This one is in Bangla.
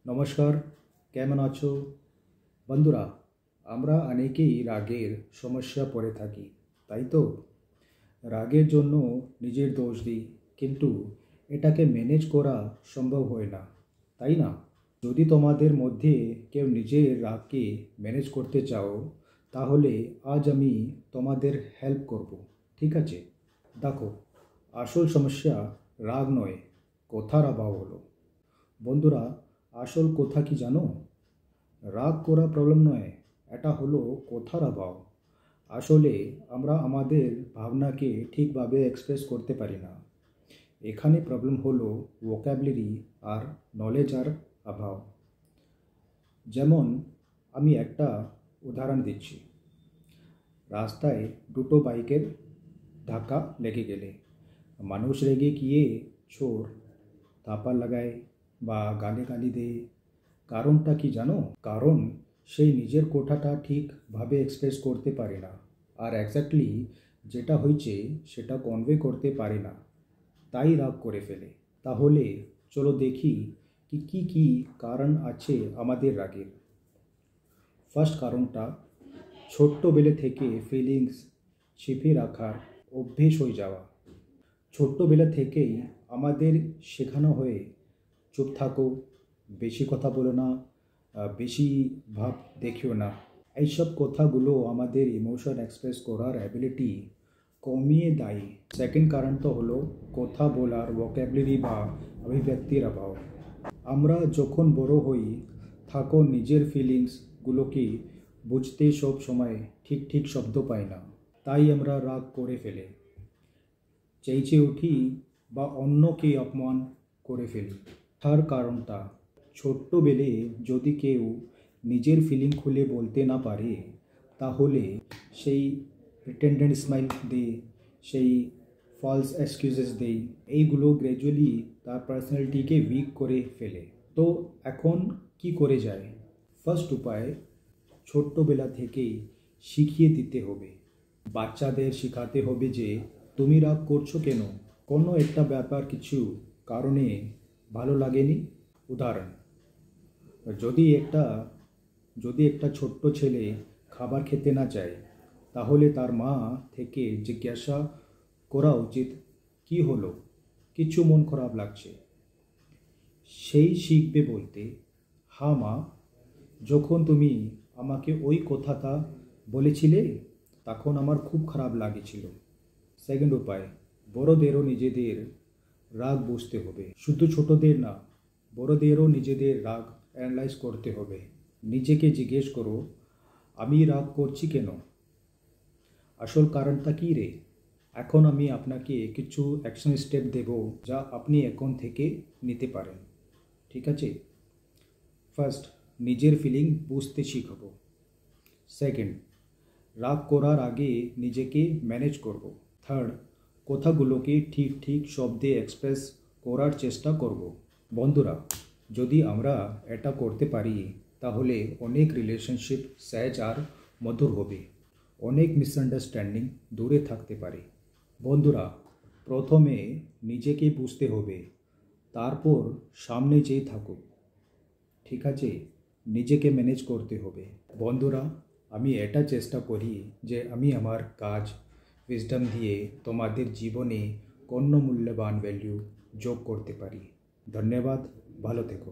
নমস্কার, কেমন আছো বন্ধুরা? আমরা অনেকেই রাগের সমস্যা পড়ে থাকি, তাই তো? রাগের জন্য নিজের দোষ দিই, কিন্তু এটাকে ম্যানেজ করা সম্ভব হয় না, তাই না? যদি তোমাদের মধ্যে কেউ নিজের রাগকে ম্যানেজ করতে চাও, তাহলে আজ আমি তোমাদের হেল্প করব, ঠিক আছে? দেখো, আসল সমস্যা রাগ নয়, কথার অভাব হলো। বন্ধুরা, আসল কথা কি জানো? রাগ করা প্রবলেম নয়, এটা হলো কথার অভাব। আসলে আমরা আমাদের ভাবনাকে ঠিকভাবে এক্সপ্রেস করতে পারি না। এখানে প্রবলেম হলো ভোকাবুলারি আর নলেজ আর অভাব। যেমন আমি একটা উদাহরণ দিচ্ছি। রাস্তায় দুটো বাইকের ধাক্কা লেগে গেলে মানুষ রেগে গিয়ে চোর থাপ্পড় লাগায় বা গালি দেয়। কারণটা কি জানো? কারণ সেই নিজের কথাটা ঠিকভাবে এক্সপ্রেস করতে পারে না, আর এক্স্যাক্টলি যেটা হয়েছে সেটা কনভে করতে পারে না, তাই রাগ করে ফেলে। তাহলে চলো দেখি কি কি কারণ আছে আমাদের রাগের। ফার্স্ট কারণটা, ছোট্টবেলা থেকে ফিলিংস চেপে রাখার অভ্যেস হয়ে যাওয়া। ছোট্টবেলা থেকেই আমাদের শেখানো হয়, চুপ থাকো, বেশি কথা বলো না, বেশি ভাব দেখিও না। এইসব কথাগুলো আমাদের ইমোশন এক্সপ্রেস করার অ্যাবিলিটি কমিয়ে দেয়। সেকেন্ড কারণটা হলো কথা বলার ভোকাবুলারি বা অভিব্যক্তির অভাব। আমরা যখন বড় হই, তখন নিজের ফিলিংসগুলোকে বুঝতে সব সময় ঠিক শব্দ পাই না, তাই আমরা রাগ করে ফেলে, চেঁচিয়ে উঠি বা অন্যকে অপমান করে ফেলি। তার কারণটা, ছোট্টবেলে যদি কেউ নিজের ফিলিং খুলে বলতে না পারে, তাহলে সেই প্রিটেন্ডেড স্মাইল দেয়, সেই ফলস এক্সকিউজেস দেয়। এইগুলো গ্র্যাজুয়ালি তার পার্সোনালিটিকে উইক করে ফেলে। তো এখন কি করে যায়? ফার্স্ট উপায়, ছোট্টবেলা থেকেই শিখিয়ে দিতে হবে। বাচ্চাদের শেখাতে হবে যে তুমি রাগ করছো কেন, কোনো একটা ব্যাপার কিছু কারণে ভালো লাগেনি। উদাহরণ, যদি একটা যদি একটা ছোট্ট ছেলে খাবার খেতে না চায়, তাহলে তার মা থেকে জিজ্ঞাসা করা উচিত, কি হলো, কিছু মন খারাপ লাগছে? সেই শিখবে বলতে, হ্যাঁ মা, যখন তুমি আমাকে ওই কথাটা বলেছিলে তখন আমার খুব খারাপ লাগছিল। সেকেন্ড উপায়, বড়দেরও নিজেদের রাগ বুঝতে হবে, শুধু ছোটদের না, বড়দেরও নিজেদের রাগ অ্যানালাইজ করতে হবে। নিজেকে জিজ্ঞেস করো, আমি রাগ করছি কেন, আসল কারণটা কী রে? এখন আমি আপনাকে কিছু অ্যাকশন স্টেপ দেব, যা আপনি এখন থেকে নিতে পারেন, ঠিক আছে? ফার্স্ট, নিজের ফিলিং বুঝতে শিখব। সেকেন্ড, রাগ করার আগে নিজেকে ম্যানেজ করব। থার্ড, কথাগুলোকে ঠিক শব্দে এক্সপ্রেস করার চেষ্টা করব। বন্ধুরা, যদি আমরা এটা করতে পারি, তাহলে অনেক রিলেশনশিপ সহজ আর মধুর হবে, অনেক মিসআন্ডারস্ট্যান্ডিং দূরে থাকতে পারে। বন্ধুরা, প্রথমে নিজেকে বুঝতে হবে, তারপর সামনে যেয়ে থাকুক, ঠিক আছে? নিজেকে ম্যানেজ করতে হবে। বন্ধুরা, আমি এটা চেষ্টা করি যে আমি আমার কাজ উইজডম দিয়ে তোমাদের জীবনে কোনো মূল্যবান ভ্যালু যোগ করতে পারি। ধন্যবাদ, ভালো থেকো।